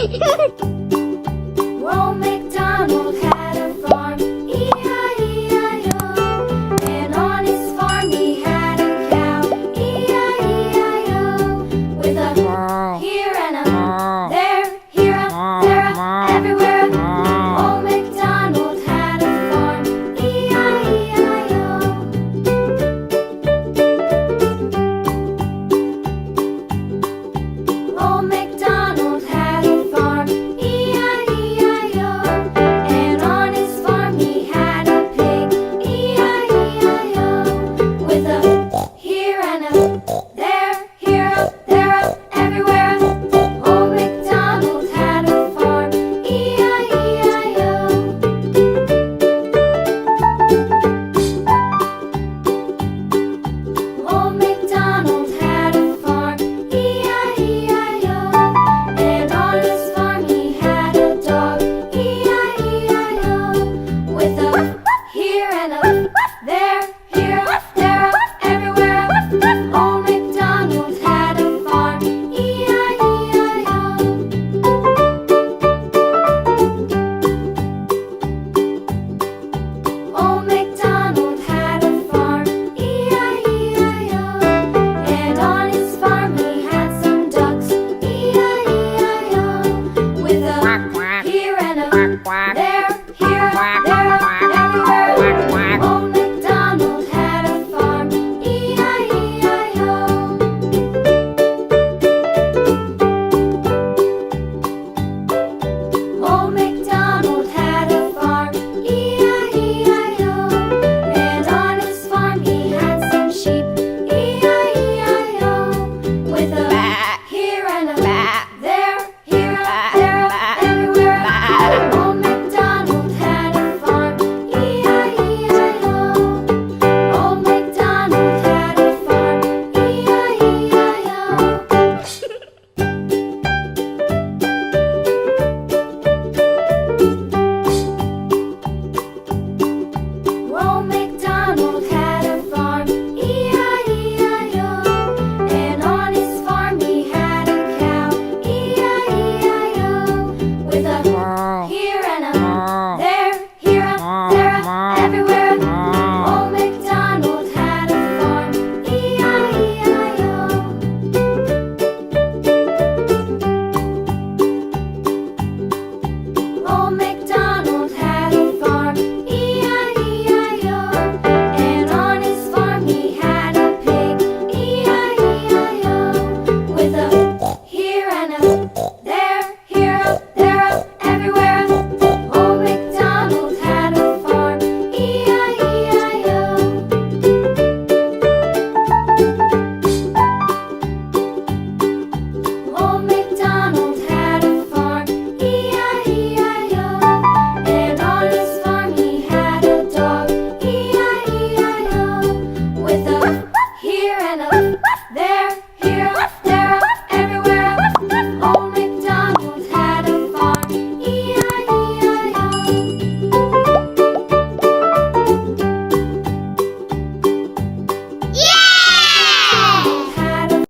Old MacDonald had a farm, E-I-E-I-O. And on his farm he had a cow, E-I-E-I-O. With a here and a there, here a, there a, everywhere a. Old MacDonald had a farm, E-I-E-I-O. Old MacDonald had a farm, E-I-E-I-O. And on his farm he had a pig, E-I-E-I-O. With a here and a